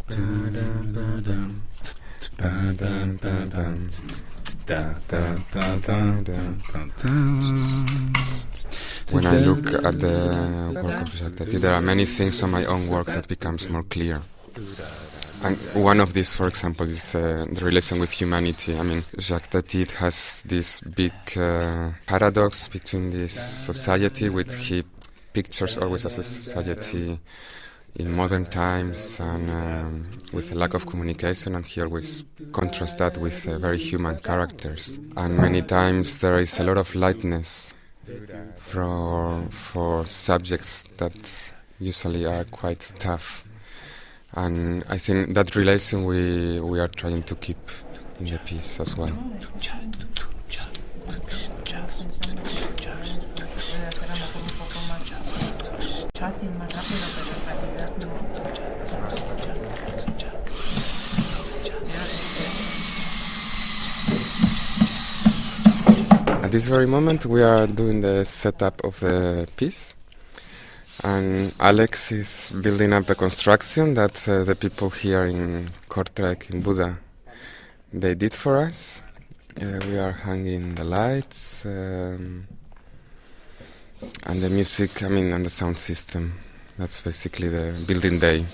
When I look at the work of Jacques Tati, there are many things on my own work that becomes more clear. And one of these, for example, is the relation with humanity. I mean, Jacques Tati has this big paradox between this society, which he pictures always as a society in modern times and with a lack of communication, and he always contrasts that with very human characters. And many times there is a lot of lightness for subjects that usually are quite tough. And I think that relation we are trying to keep in the piece as well. At this very moment we are doing the setup of the piece. And Alex is building up a construction that the people here in Kortrijk, in Buda, they did for us. We are hanging the lights and the music, and the sound system. That's basically the building day.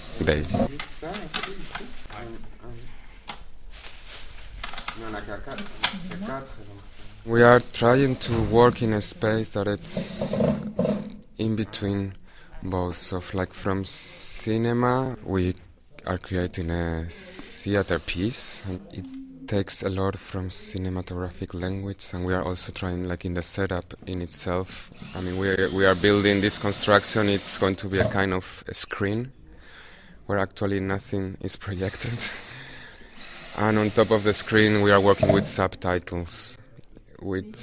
We are trying to work in a space that it's in between both. So, like from cinema, we are creating a theater piece. And it takes a lot from cinematographic language, and we are also trying, like in the setup in itself. I mean, we are building this construction. It's going to be a kind of a screen where actually nothing is projected. And on top of the screen, we are working with subtitles, which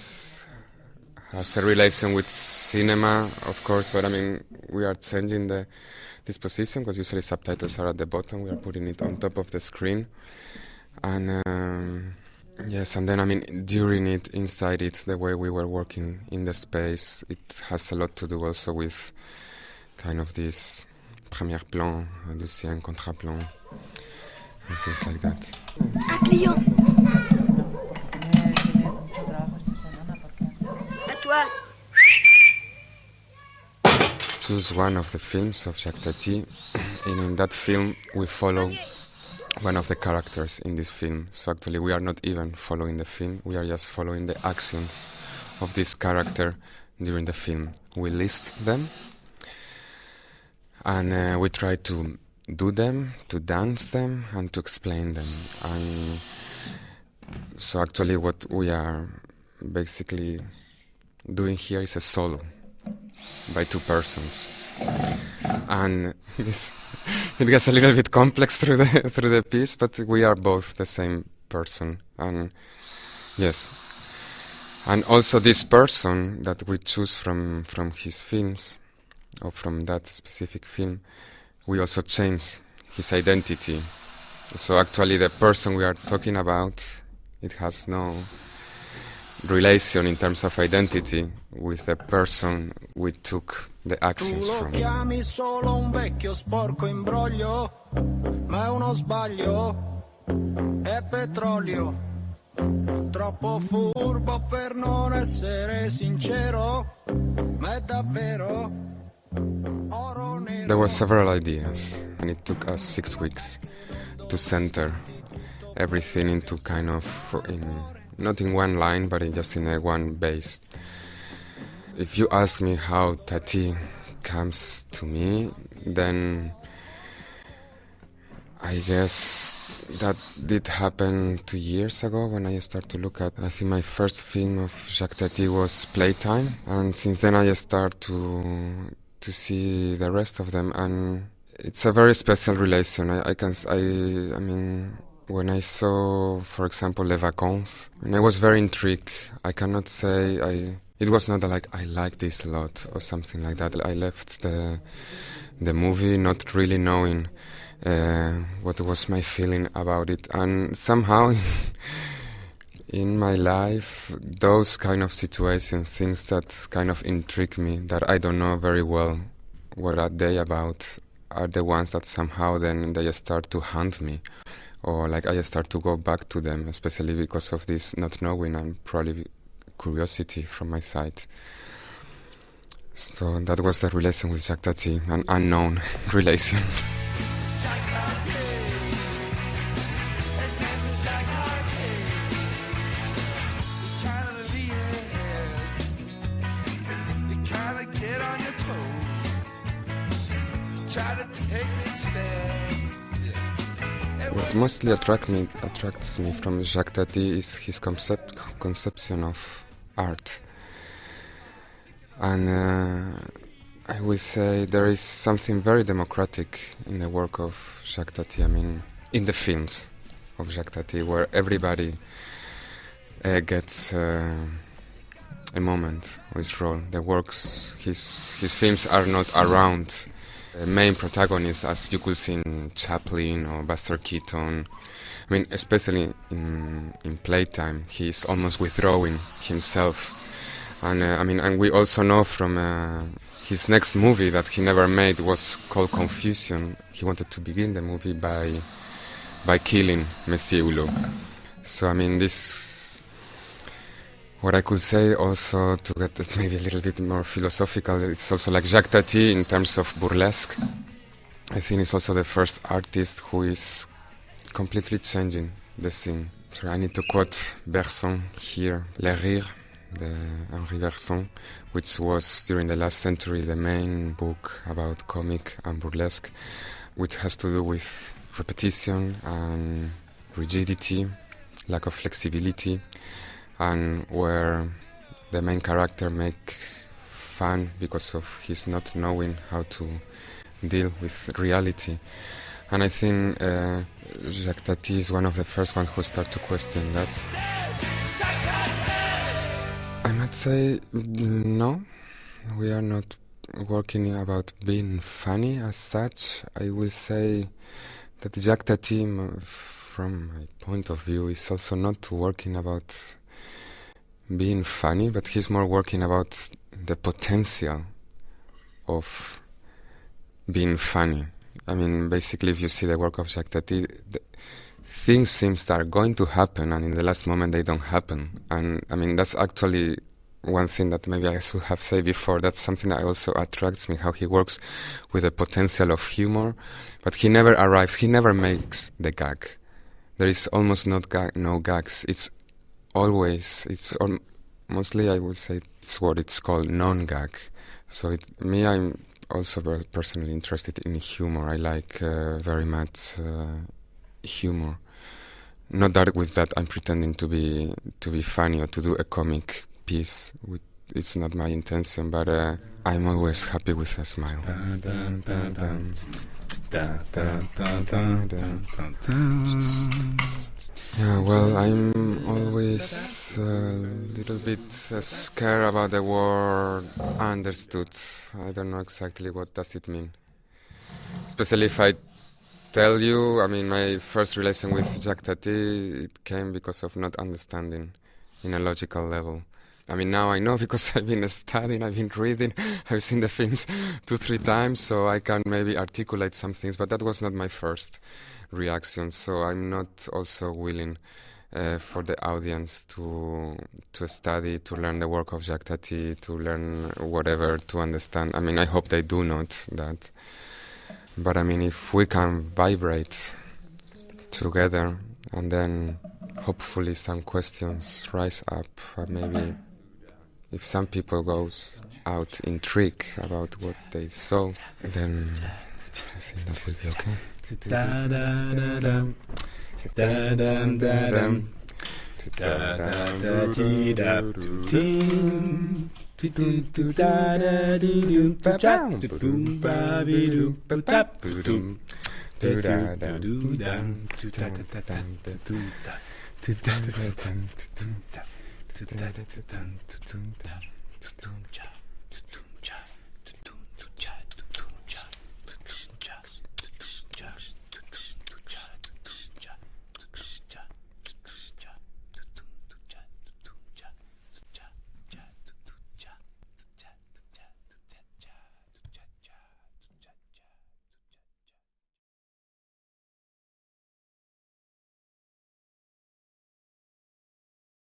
has a relation with cinema, of course, but we are changing this position because usually subtitles are at the bottom. We are putting it on top of the screen. And yes, and then during it, inside it, the way we were working in the space, it has a lot to do also with kind of this premier plan, deuxième contre-plan, and things like that. Un client. Choose one of the films of Jacques Tati, and in that film we follow one of the characters in this film. So actually we are not even following the film, we are just following the actions of this character during the film. We list them and we try to do them, to dance them and to explain them. And so actually what we are basically doing here is a solo by two persons, and it gets a little bit complex through the piece, but we are both the same person. And yes, and also this person that we choose from his films, or from that specific film, we also change his identity. So actually the person we are talking about, it has no relation in terms of identity with the person we took the actions from. Tu lo chiami solo un vecchio sporco imbroglio, ma è uno sbaglio, è petrolio, troppo furbo per non essere sincero, ma è davvero oro nero. There were several ideas, and it took us 6 weeks to center everything into kind of not in one line, but just in a one base. If you ask me how Tati comes to me, then I guess that did happen 2 years ago when I started to look at, I think my first film of Jacques Tati was Playtime, and since then I start to see the rest of them, and it's a very special relation. I mean, when I saw, for example, Les Vacances, and I was very intrigued. I cannot say it was not like I like this a lot or something like that. I left the movie not really knowing what was my feeling about it, and somehow in my life, those kind of situations, things that kind of intrigue me, that I don't know very well what are they about, are the ones that somehow then they start to haunt me, or like I start to go back to them, especially because of this not knowing and probably curiosity from my side. So that was the relation with Jacques Tati, an unknown relation. What mostly attracts me from Jacques Tati is his conception of art. And I will say there is something very democratic in the work of Jacques Tati. I mean, in the films of Jacques Tati, where everybody gets a moment or his role. The works, his films are not around main protagonists, as you could see in Chaplin or Buster Keaton. I mean, especially in Playtime, he's almost withdrawing himself. And and we also know from his next movie that he never made was called Confusion. He wanted to begin the movie by killing Monsieur Hulot. So I mean, this, what I could say also, to get maybe a little bit more philosophical, it's also like Jacques Tati in terms of burlesque. I think he's also the first artist who is completely changing the scene. So I need to quote Bergson here, Les Rires, the Henri Bergson, which was during the last century the main book about comic and burlesque, which has to do with repetition and rigidity, lack of flexibility, and where the main character makes fun because of his not knowing how to deal with reality. And I think Jacques Tati is one of the first ones who start to question that. I might say no, we are not working about being funny as such. I will say that Jacques Tati, from my point of view, is also not working about being funny, but he's more working about the potential of being funny. I mean, basically, if you see the work of Jacques Tati, things seem that are going to happen, and in the last moment they don't happen. And I mean, that's actually one thing that maybe I should have said before. That's something that also attracts me, how he works with the potential of humor, but he never arrives, he never makes the gag. There is almost no gags. It's always, mostly I would say it's what it's called non-gag. So I'm also very personally interested in humor. I like very much humor. Not that with that I'm pretending to be funny or to do a comic piece. It's not my intention, but I'm always happy with a smile. Yeah, well, I'm always a little bit scared about the word understood. I don't know exactly what does it mean. Especially if I tell you, I mean, my first relation with Jacques Tati, it came because of not understanding in a logical level. I mean, now I know because I've been studying, I've been reading, I've seen the films 2-3 times, so I can maybe articulate some things, but that was not my first reaction. So I'm not also willing for the audience to study, to learn the work of Jacques Tati, to learn whatever, to understand. I mean, I hope they do not that. But I mean, if we can vibrate together and then hopefully some questions rise up, maybe if some people goes out intrigued about what they saw, then I think that will be okay.